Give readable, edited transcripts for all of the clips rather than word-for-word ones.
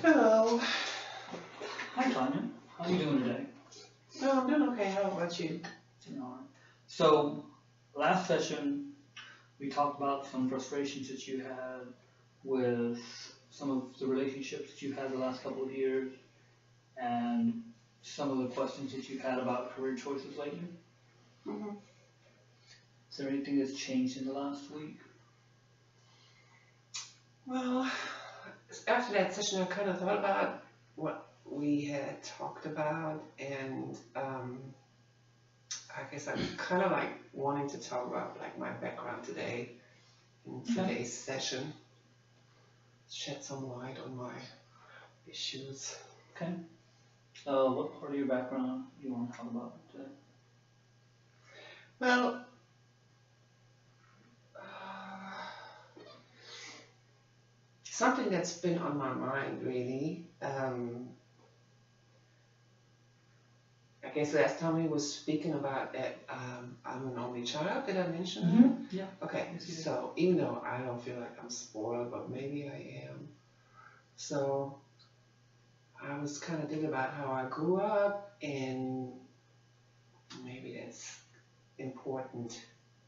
Hello. Hi, Tanya. How are you doing today? No, I'm doing okay. How about you? Doing all right. So, last session, we talked about some frustrations that you had with some of the relationships that you've had the last couple of years and some of the questions that you've had about career choices lately. hmm Is there anything that's changed in the last week? Well, after that session, I kind of thought about what we had talked about, and I guess I'm kind of like wanting to talk about like my background today in today's session, shed some light on my issues. Okay. What part of your background you want to talk about today? Well, something that's been on my mind really. I guess last time we was speaking about that I'm an only child. Did I mention that? Yeah. Okay, Yes, you did. so even though I don't feel like I'm spoiled, but maybe I am. So I was kind of thinking about how I grew up, and maybe that's important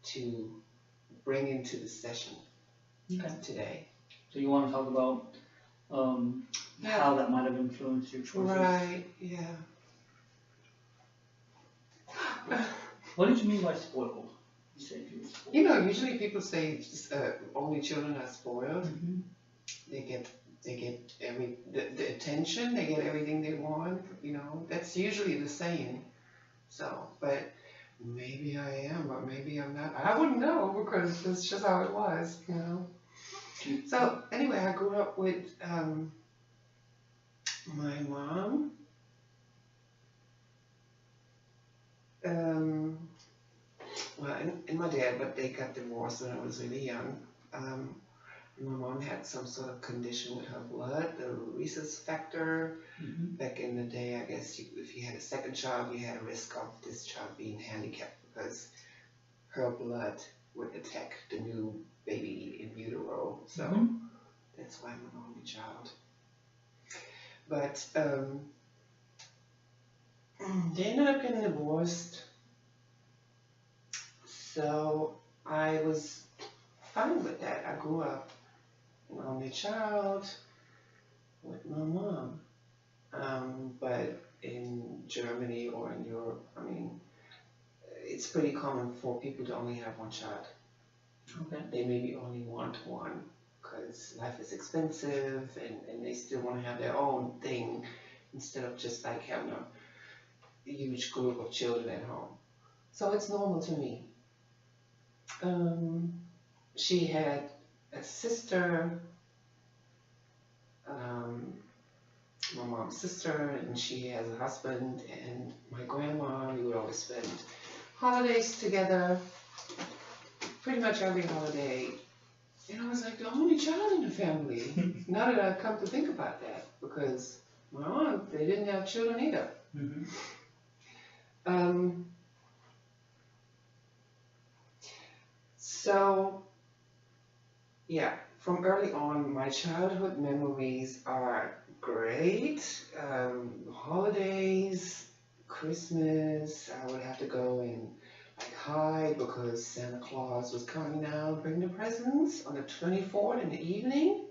to bring into the session Okay. today. So you want to talk about how that might have influenced your choices? Right, yeah. What did you mean by spoiled? You said you were spoiled. You know, usually people say only children are spoiled. Mm-hmm. They get the attention. They get everything they want. You know, that's usually the saying. So, but maybe I am, but maybe I'm not. I wouldn't know because that's just how it was. You know. So anyway, I grew up with my mom. Well, and my dad, but they got divorced when I was really young. My mom had some sort of condition with her blood, the rhesus factor. Mm-hmm. Back in the day, I guess if you had a second child, you had a risk of this child being handicapped because her blood would attack the new baby in utero. So that's why I'm an only child. But they ended up getting divorced. So I was fine with that. I grew up an only child with my mom. But in Germany or in Europe, I mean, it's pretty common for people to only have one child. Okay. They maybe only want one because life is expensive and they still want to have their own thing instead of just like having a huge group of children at home. So it's normal to me. She had a sister, my mom's sister, and she has a husband, and my grandma. We would always spend holidays together, pretty much every holiday. And I was like the only child in the family. Now that I've come to think about that, because my aunt, they didn't have children either. Mm-hmm. So, yeah, from early on, my childhood memories are great. Holidays, Christmas, I would have to go and like hide because Santa Claus was coming down, bringing the presents on the 24th in the evening,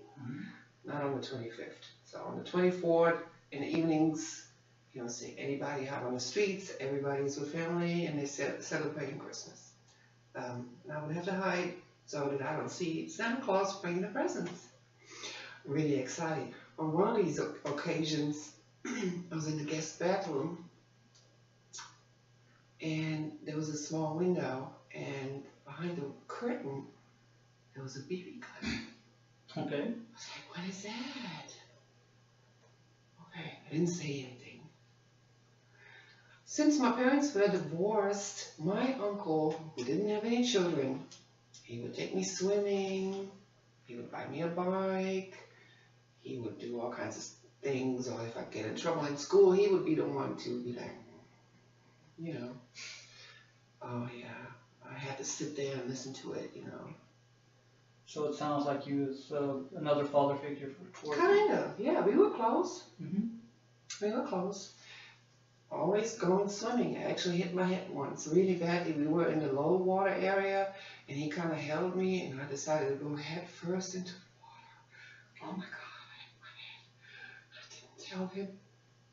not on the 25th. So on the 24th in the evenings, you don't see anybody out on the streets. Everybody's with family and they're celebrating Christmas. And I would have to hide so that I don't see Santa Claus bringing the presents. Really exciting. On one of these occasions, I was in the guest bathroom, and there was a small window, and behind the curtain, there was a BB gun. Okay. I was like, what is that? Okay, I didn't say anything. Since my parents were divorced, my uncle, who didn't have any children, he would take me swimming, he would buy me a bike, he would do all kinds of things, or if I get in trouble in school, he would be the one to be like, you know, oh yeah, I had to sit there and listen to it, you know. So it sounds like you was another father figure for Kind of, yeah, we were close. Mm-hmm. We were close. Always going swimming. I actually hit my head once really badly. We were in the low water area, and he kind of held me, and I decided to go head first into the water. Oh my God, I hit my head. I didn't tell him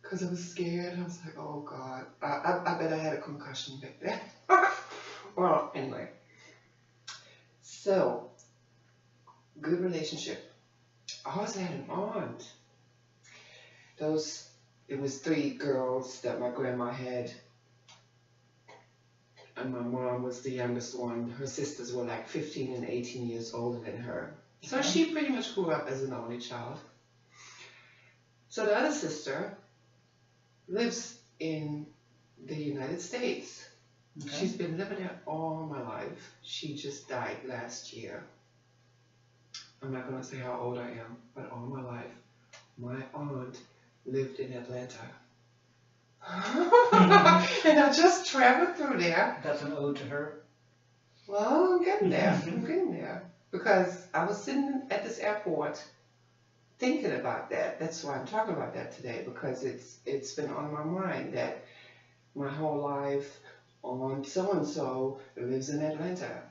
because I was scared. I was like, oh God. I bet I had a concussion back then. Well, anyway. So, good relationship. I also had an aunt. It was 3 girls that my grandma had, and my mom was the youngest one. Her sisters were like 15 and 18 years older than her. So she pretty much grew up as an only child. So the other sister lives in the United States. Okay. She's been living there all my life. She just died last year. I'm not going to say how old I am, but all my life, my aunt lived in Atlanta. And I just traveled through there. That's an ode to her. Well, I'm getting there. I'm getting there. Because I was sitting at this airport thinking about that. That's why I'm talking about that today, because it's been on my mind that my whole life aunt so-and-so lives in Atlanta.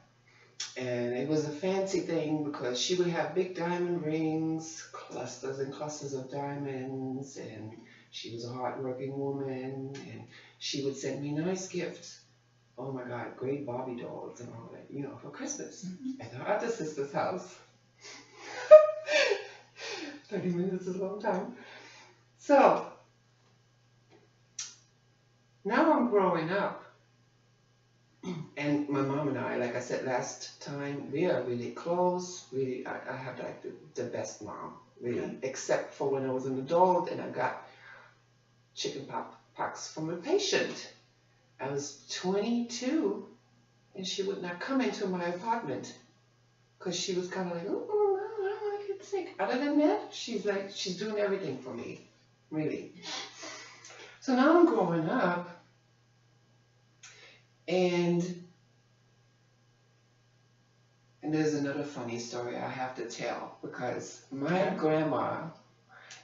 And it was a fancy thing because she would have big diamond rings, clusters and clusters of diamonds, and she was a hardworking woman, and she would send me nice gifts. Oh my God, great Barbie dolls and all that, you know, for Christmas at her other sister's house. 30 minutes is a long time. So, now I'm growing up, and my mom and I, like I said last time, we are really close. Really, I have like the best mom, really, except for when I was an adult and I got chicken pox from a patient. I was 22, and she would not come into my apartment because she was kind of like, oh, I don't want to get sick. Other than that, she's doing everything for me, really. So now I'm growing up, and there's another funny story I have to tell, because my grandma,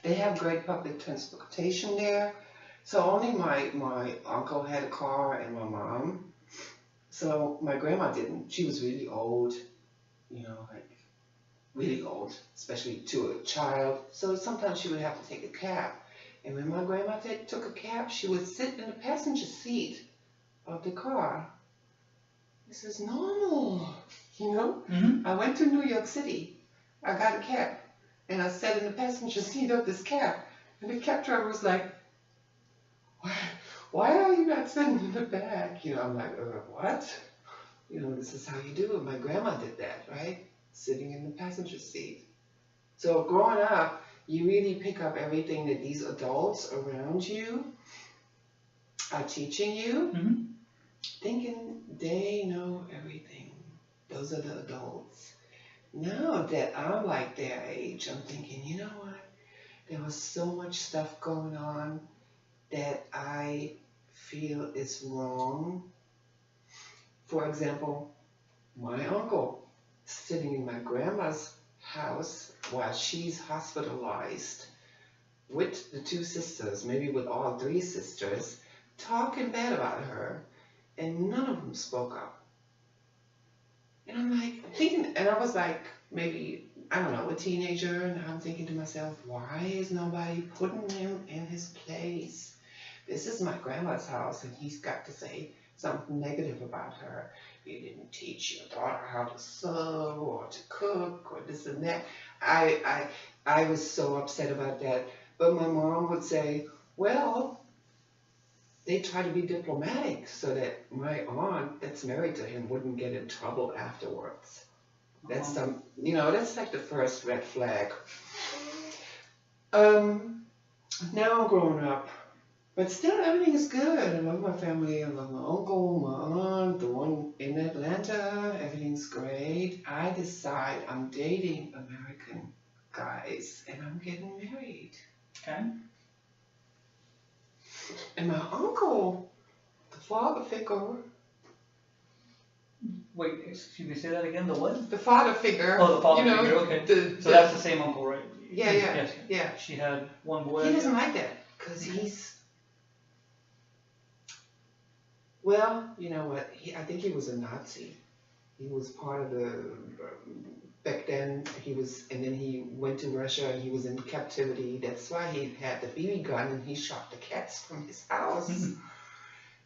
they have great public transportation there. So only my uncle had a car and my mom. So my grandma didn't. She was really old, you know, like really old, especially to a child. So sometimes she would have to take a cab. And when my grandma took a cab, she would sit in the passenger seat of the car. This is normal, you know? Mm-hmm. I went to New York City. I got a cab, and I sat in the passenger seat of this cab. And the cab driver was like, why are you not sitting in the back? You know, I'm like, what? You know, this is how you do it. My grandma did that, right? Sitting in the passenger seat. So growing up, you really pick up everything that these adults around you are teaching you, thinking they know everything. Those are the adults. Now that I'm like their age, I'm thinking, you know what? There was so much stuff going on that I feel is wrong. For example, my uncle sitting in my grandma's house while she's hospitalized with the 2 sisters, maybe with all 3 sisters, talking bad about her, and none of them spoke up. And I'm like thinking, and I was like maybe, I don't know, a teenager, and I'm thinking to myself, why is nobody putting him in his place? This is my grandma's house, and he's got to say something negative about her. You didn't teach your daughter how to sew or to cook or this and that. I was so upset about that. But my mom would say, well, they try to be diplomatic so that my aunt that's married to him wouldn't get in trouble afterwards. That's that's like the first red flag. Now I'm growing up, but still everything is good. I love my family. I love my uncle, my aunt, the one in Atlanta. Everything's great. I decide I'm dating American guys, and I'm getting married. Okay. And my uncle, the father figure, Wait, excuse me, say that again, the what? The father figure. Oh, the father you know, figure, okay. The, So that's the same uncle, right? Yeah, Yes. yeah. She had one boy. He doesn't like that, because well, you know what, I think he was a Nazi. He was part of the, back then, and then he went to Russia and he was in captivity. That's why he had the BB gun and he shot the cats from his house,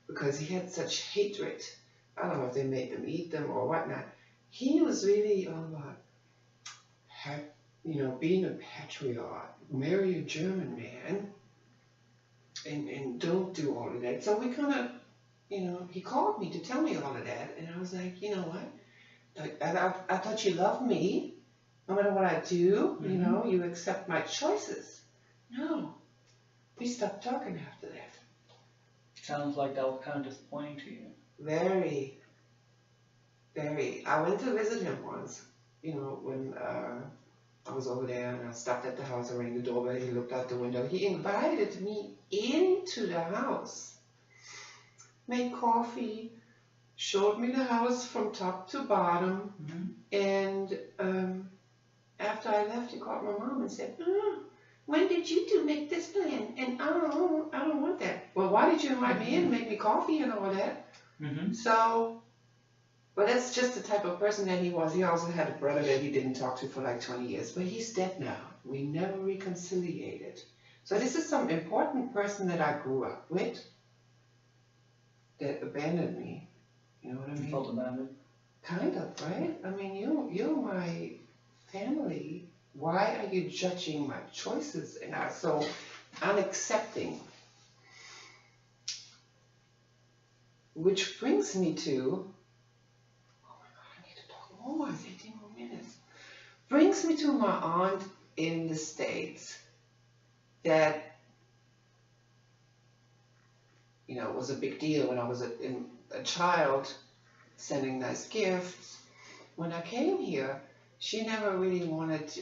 because he had such hatred. I don't know if they made them eat them or whatnot. He was really all about, being a patriot, marry a German man, and don't do all of that. So we kind of, he called me to tell me all of that, and I was like, you know what? I thought you loved me, no matter what I do, you accept my choices. No, we stopped talking after that. Sounds like that was kind of disappointing to you. Very, very. I went to visit him once, when I was over there and I stopped at the house, I rang the doorbell, he looked out the window. He invited me into the house, made coffee, showed me the house from top to bottom, and after I left, he called my mom and said, when did you two make this plan? And I don't want that. Well, why did you invite me in, make me coffee and all that? So, but that's just the type of person that he was. He also had a brother that he didn't talk to for like 20 years, but he's dead now. We never reconciliated. So this is some important person that I grew up with that abandoned me. You know what I mean? You felt abandoned? Kind of, right? I mean, you're my family. Why are you judging my choices and are so unaccepting? Which brings me to, oh my God, I need to talk more, 18 more minutes. Brings me to my aunt in the States that, was a big deal when I was a child, sending nice gifts. When I came here, she never really wanted,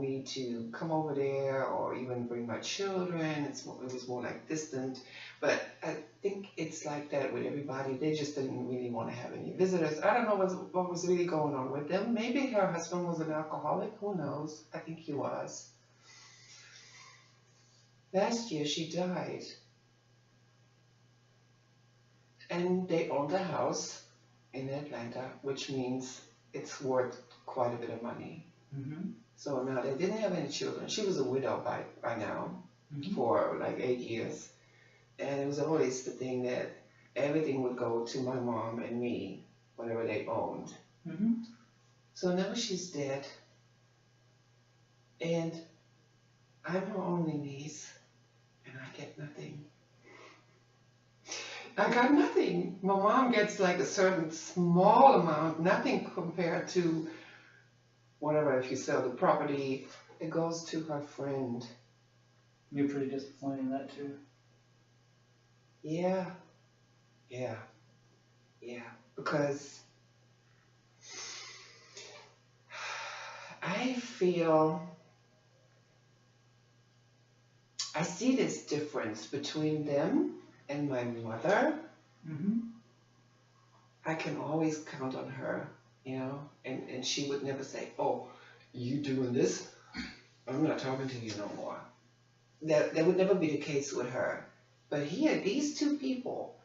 me to come over there or even bring my children. It was more like distant. But I think it's like that with everybody. They just didn't really want to have any visitors. I don't know what was really going on with them. Maybe her husband was an alcoholic. Who knows? I think he was. Last year, she died. And they owned a house in Atlanta, which means it's worth quite a bit of money. So now they didn't have any children. She was a widow by now for like 8 years. And it was always the thing that everything would go to my mom and me, whatever they owned. So now she's dead. And I'm her only niece, and I get nothing. I got nothing. My mom gets like a certain small amount, nothing compared to whatever, if you sell the property, it goes to her friend. You're pretty disappointed in that too. Yeah, because I see this difference between them and my mother. I can always count on her, and she would never say, oh, you doing this? I'm not talking to you no more. That would never be the case with her. But here, these two people,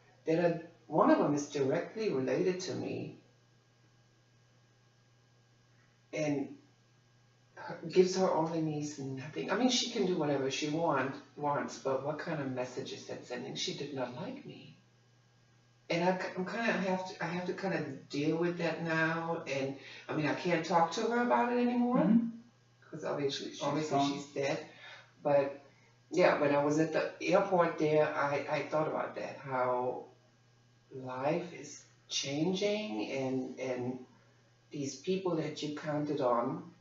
one of them is directly related to me and gives her only niece nothing. I mean, she can do whatever she wants, but what kind of message is that sending? She did not like me. And I have to kind of deal with that now. And I mean, I can't talk to her about it anymore because obviously she's dead. But yeah, when I was at the airport there, I thought about that, how life is changing and these people that you counted on,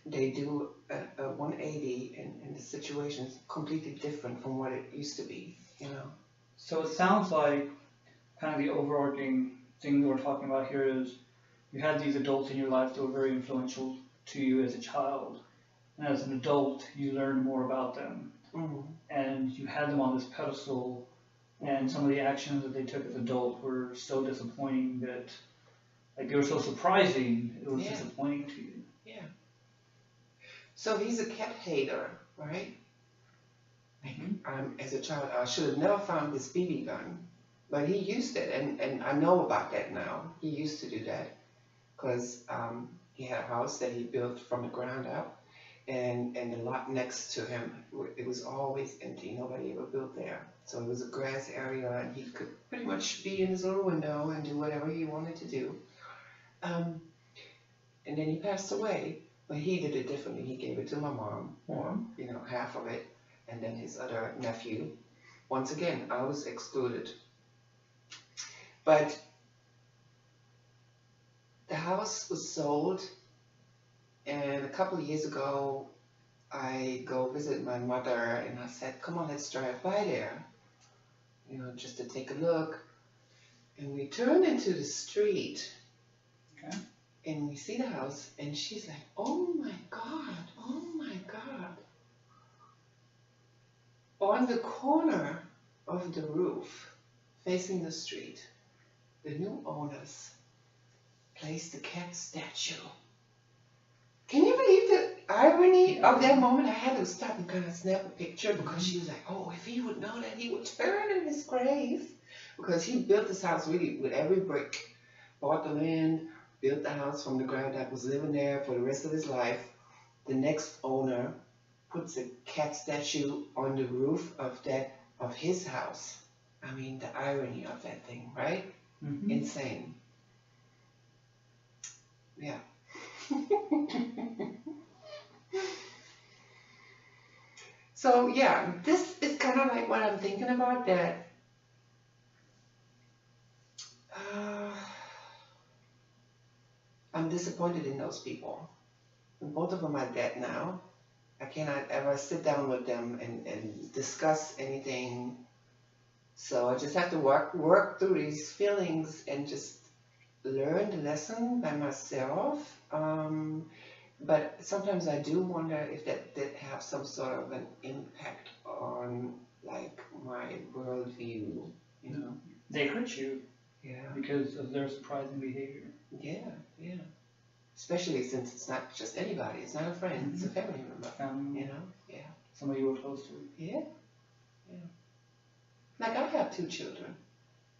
they do a 180 and the situation is completely different from what it used to be, So it sounds like kind of the overarching thing that we're talking about here is you had these adults in your life that were very influential to you as a child. And as an adult, you learned more about them. And you had them on this pedestal and some of the actions that they took as adults were so disappointing that, like, they were so surprising, it was Yeah. disappointing to you. Yeah. So he's a cat hater, right? As a child, I should have never found this BB gun, but he used it, and I know about that now. He used to do that because he had a house that he built from the ground up, and the lot next to him, it was always empty. Nobody ever built there. So it was a grass area, and he could pretty much be in his little window and do whatever he wanted to do. And then he passed away, but he did it differently. He gave it to my mom, or half of it, and then his other nephew. Once again, I was excluded. But the house was sold, and a couple of years ago, I go visit my mother, and I said, come on, let's drive by there, just to take a look. And we turned into the street, Okay. and we see the house, and she's like, oh my God, oh my God. On the corner of the roof, facing the street, the new owners placed a cat statue. Can you believe the irony of that moment? I had to stop and kind of snap a picture because she was like, oh, if he would know that, he would turn in his grave. Because he built this house really with every brick, bought the land, built the house from the ground up, was living there for the rest of his life. The next owner puts a cat statue on the roof of his house. I mean, the irony of that thing, right? Mm-hmm. Insane. Yeah. So yeah, this is kind of like what I'm thinking about, that I'm disappointed in those people. And both of them are dead now. I cannot ever sit down with them and discuss anything. So I just have to work through these feelings and just learn the lesson by myself. But sometimes I do wonder if that did have some sort of an impact on like my worldview, They hurt you Yeah. because of their surprising behavior. Yeah, yeah. Especially since it's not just anybody. It's not a friend. It's a family member. Yeah. Somebody you were close to. Yeah. Yeah. Like I have 2 children.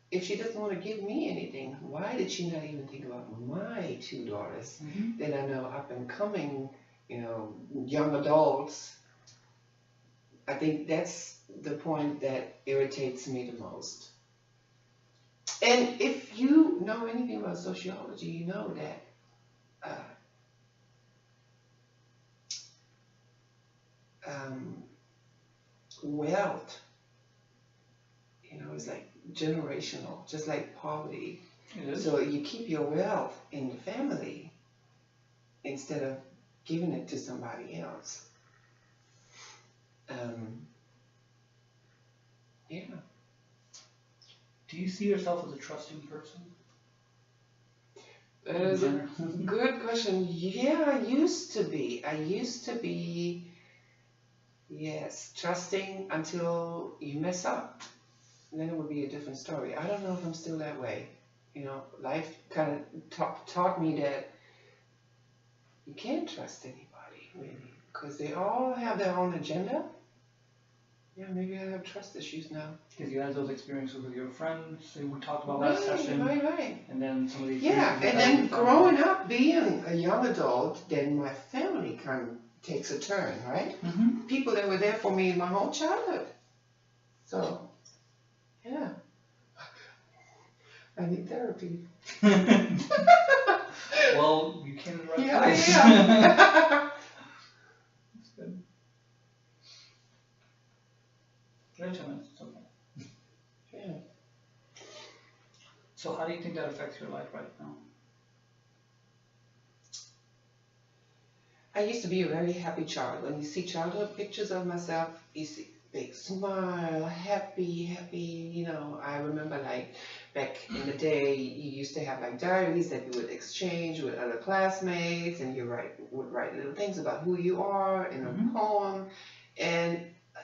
If she doesn't want to give me anything, why did she not even think about my 2 daughters that I know up and coming, young adults? I think that's the point that irritates me the most. And if you know anything about sociology, you know that wealth, is like generational, just like poverty. It is. So you keep your wealth in the family instead of giving it to somebody else. Yeah. Do you see yourself as a trusting person? That is a good question. Yeah, I used to be, yes, trusting until you mess up. Then it would be a different story. I don't know if I'm still that way. Life kind of taught me that you can't trust anybody, really, because they all have their own agenda. Yeah, maybe I have trust issues now. Because you had those experiences with your friends, and we talked about last session. Right. And then some of these. Yeah, and then growing up, being a young adult, then my family kind of takes a turn, right? Mm-hmm. People that were there for me my whole childhood. So, yeah. I need therapy. Well, you came to the right Yeah, place. yeah. That's good. It's okay. Yeah. So how do you think that affects your life right now? I used to be a very happy child. When you see childhood pictures of myself, you see big smile, happy. I remember like back in the day, you used to have like diaries that you would exchange with other classmates, and you would write little things about who you are in a poem. And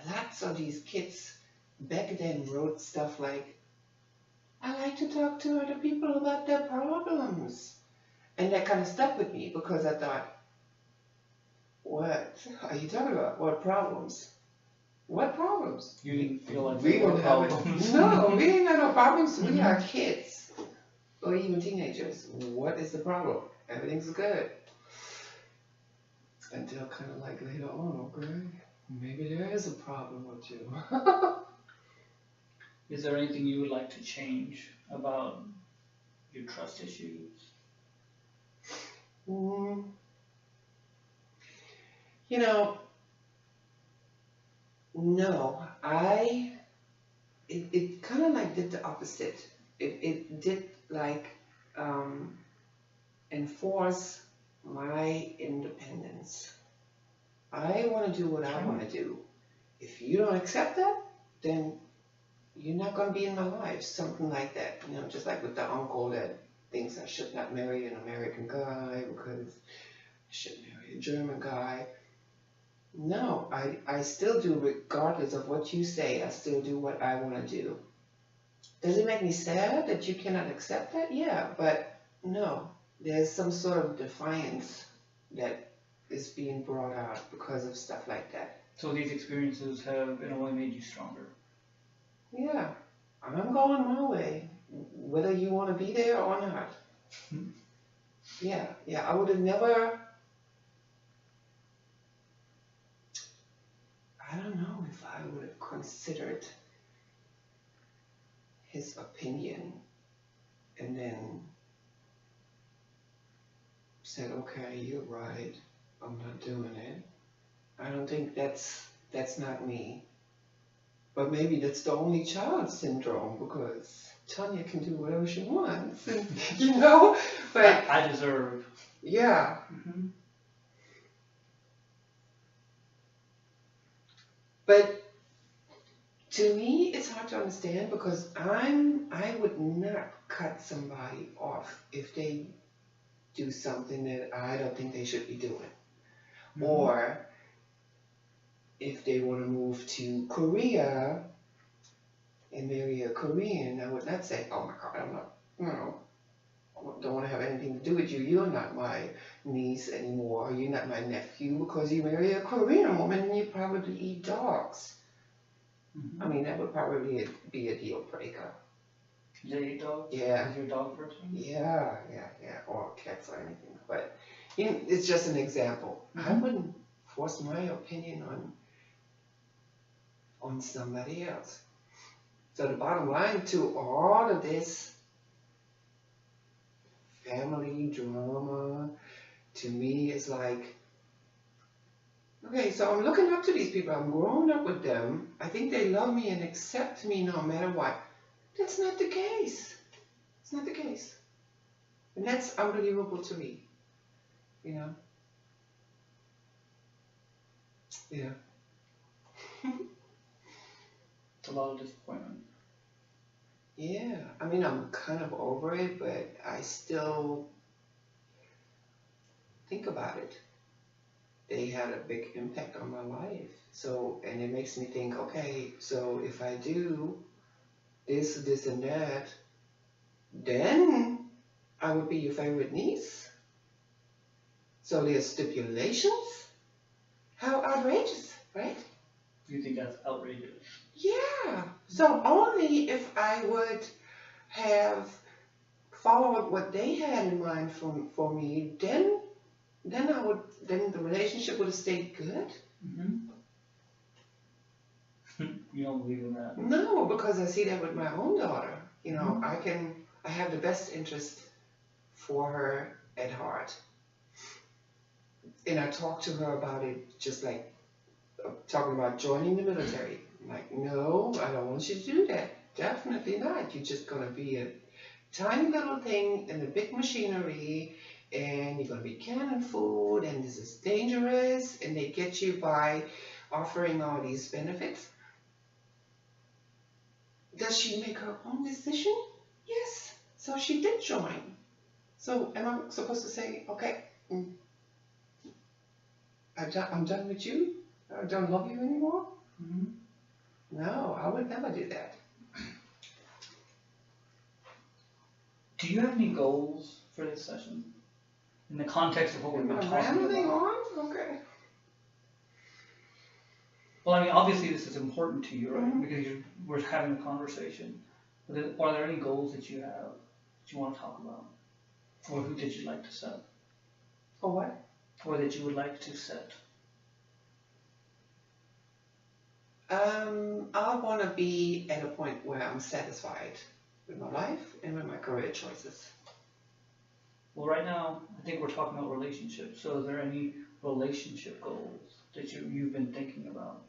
lots of these kids back then wrote stuff like, I like to talk to other people about their problems. And that kind of stuck with me because I thought, what are you talking about? What problems? What problems? You didn't feel like We there were don't have problems. no, we ain't got no problems. We Mhm. are kids or even teenagers. What is the problem? Everything's good. Until kind of like later on, okay, maybe there is a problem with you. Is there anything you would like to change about your trust issues? Mm, you know, no, it kind of like did the opposite. It did like um, enforce my independence. I want to do what I want to do. If you don't accept that, then you're not going to be in my life. Something like that. You know, just like with the uncle that thinks I should not marry an American guy because I should marry a German guy. No, I still do regardless of what you say. I still do what I want to do. Does it make me sad that you cannot accept that? Yeah, but no. There's some sort of defiance that is being brought out because of stuff like that. So these experiences have, in a way, made you stronger. Yeah, I'm going my way, whether you want to be there or not. Yeah, I would have never, I don't know if I would have considered his opinion and then said, okay, you're right, I'm not doing it. I don't think that's not me. But maybe that's the only child syndrome because Tanya can do whatever she wants, and, you know? But I deserve. yeah, Mm-hmm. but to me it's hard to understand because I would not cut somebody off if they do something that I don't think they should be doing. Mm-hmm. Or if they want to move to Korea and marry a Korean, I would not say, oh my God, I'm not, no, I don't want to have anything to do with you. You're not my niece anymore. You're not my nephew because you marry a Korean woman and you probably eat dogs. Mm-hmm. I mean, that would probably be a deal breaker. Do you eat dogs? Yeah. Is your a dog person? Yeah, or cats or anything. But you know, it's just an example. I Mhm. wouldn't force my opinion on somebody else. So the bottom line to all of this family drama, to me, is like, okay, so I'm looking up to these people. I'm growing up with them. I think they love me and accept me no matter what. That's not the case. It's not the case. And that's unbelievable to me. You know? Yeah. It's a lot of disappointment. Yeah. I mean, I'm kind of over it, but I still think about it. They had a big impact on my life. So, and it makes me think, okay, so if I do this and that, then I would be your favorite niece. So there's stipulations? How outrageous, right? You think that's outrageous? Yeah. So only if I would have followed what they had in mind for me, then the relationship would have stayed good. Mm-hmm. You don't believe in that? No, because I see that with my own daughter. You know, Mhm. I have the best interest for her at heart. And I talk to her about it just like talking about joining the military. I'm like, no, I don't want you to do that. Definitely not. You're just going to be a tiny little thing in the big machinery, and you're going to be canning food, and this is dangerous, and they get you by offering all these benefits. Does she make her own decision? Yes. So she did join. So am I supposed to say, okay, I'm done with you? I don't love you anymore? Mm-hmm. No, I would never do that. Do you have any goals for this session? In the context of what we've been talking Rambling about? on? Okay. Well, I mean, obviously this is important to you, right? Mhm. Because we're having a conversation. But are there any goals that you have that you want to talk about? Or who that you'd like to set? For what? Or that you would like to set? I want to be at a point where I'm satisfied with my life and with my career choices. Well, right now, I think we're talking about relationships. So is there any relationship goals that you've been thinking about?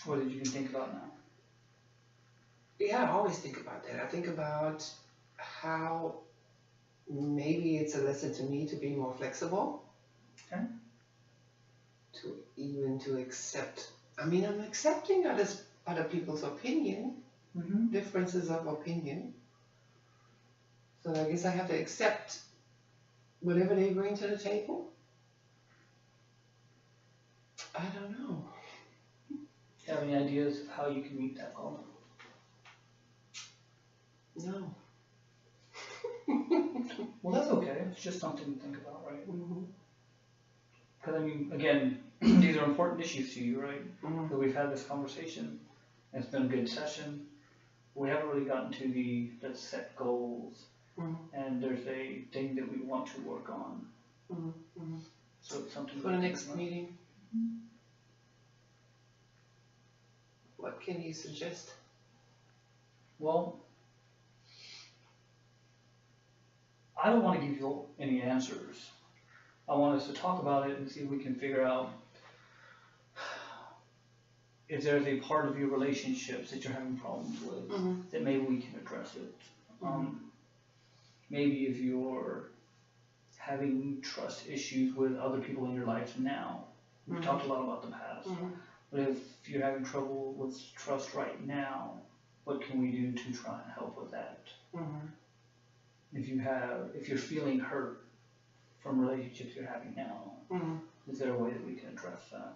Or that you can think about now? Yeah, I always think about that. I think about how maybe it's a lesson to me to be more flexible. Okay. To accept. I mean, I'm accepting other people's opinion, Mm-hmm. differences of opinion. So I guess I have to accept whatever they bring to the table. I don't know. Do you have any ideas of how you can meet that goal? No. Well, that's okay. It's just something to think about, right? Mhm. Because, I mean, again, these are important issues to you, right? Mhm. So we've had this conversation. It's been a good session. We haven't really gotten to the let's set goals. Mhm. And there's a thing that we want to work on. Mhm. Mhm. So it's something For the next meeting, what can you suggest? Well, I don't want to give you any answers. I want us to talk about it and see if we can figure out if there's a part of your relationships that you're having problems with, Mhm. that maybe we can address it. Maybe if you're having trust issues with other people in your life now, we've talked a lot about the past, but if you're having trouble with trust right now, what can we do to try and help with that? Mhm. If you're feeling hurt from relationships you're having now, Mhm. is there a way that we can address that?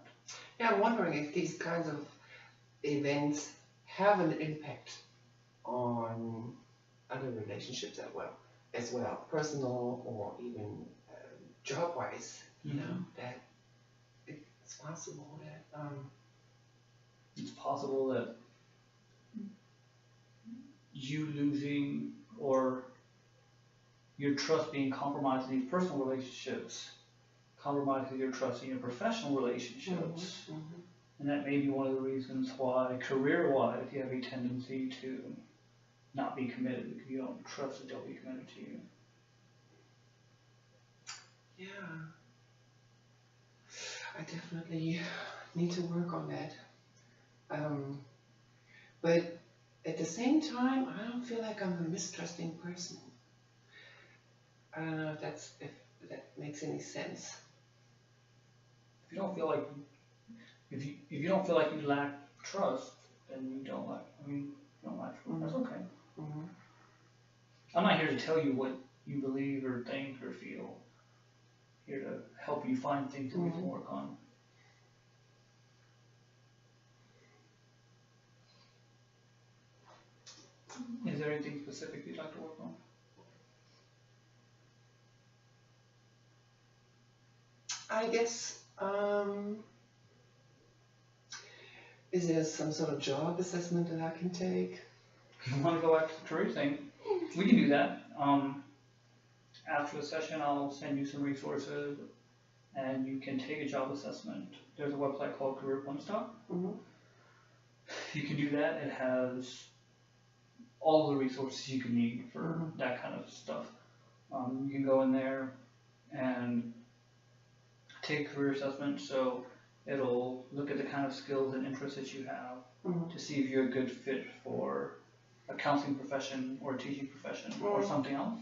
Yeah, I'm wondering if these kinds of events have an impact on other relationships as well, personal or even job-wise. You know, that it's possible that It's possible that you losing or your trust being compromised in these personal relationships compromises your trust in your professional relationships. Mhm. And that may be one of the reasons why, career-wise, you have a tendency to not be committed because you don't trust that they'll be committed to you. Yeah, I definitely need to work on that. But at the same time, I don't feel like I'm a mistrusting person. I don't know if that makes any sense. If you don't feel like you lack trust, then you don't lack. You don't lack trust. That's okay. Mm-hmm. I'm not here to tell you what you believe or think or feel. I'm here to help you find things that we can work on. Is there anything specific you'd like to work on? I guess, is there some sort of job assessment that I can take? If you want to go back to the career thing, we can do that. After the session, I'll send you some resources, and you can take a job assessment. There's a website called Career One Stop. Mm-hmm. You can do that. It has all the resources you can need for that kind of stuff. You can go in there and take a career assessment. So it'll look at the kind of skills and interests that you have to see if you're a good fit for a counseling profession or a teaching profession or something else.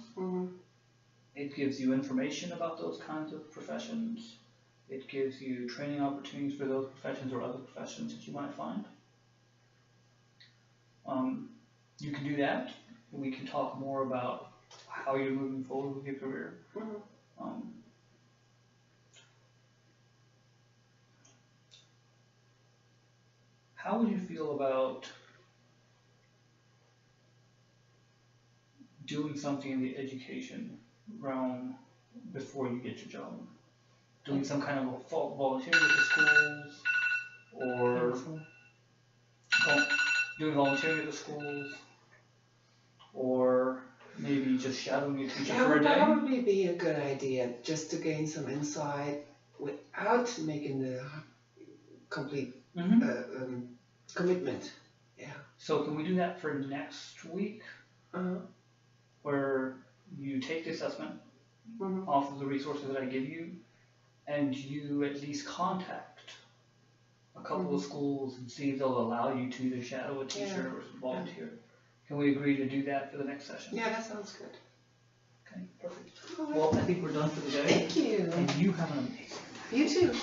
It gives you information about those kinds of professions. It gives you training opportunities for those professions or other professions that you might find. You can do that. We can talk more about how you're moving forward with your career. how would you feel about doing something in the education realm before you get your job? Doing some kind of volunteering with the schools, or doing volunteering at the schools, or maybe just shadowing a teacher for a day? That would probably be a good idea, just to gain some insight without making the complete commitment. Yeah. So can we do that for next week, where you take the assessment off of the resources that I give you, and you at least contact a couple of schools and see if they'll allow you to either shadow a teacher or volunteer. Can we agree to do that for the next session? Yeah, that sounds good. Okay, perfect. Well, I think we're done for the day. Thank you. And you have an amazing day. You too.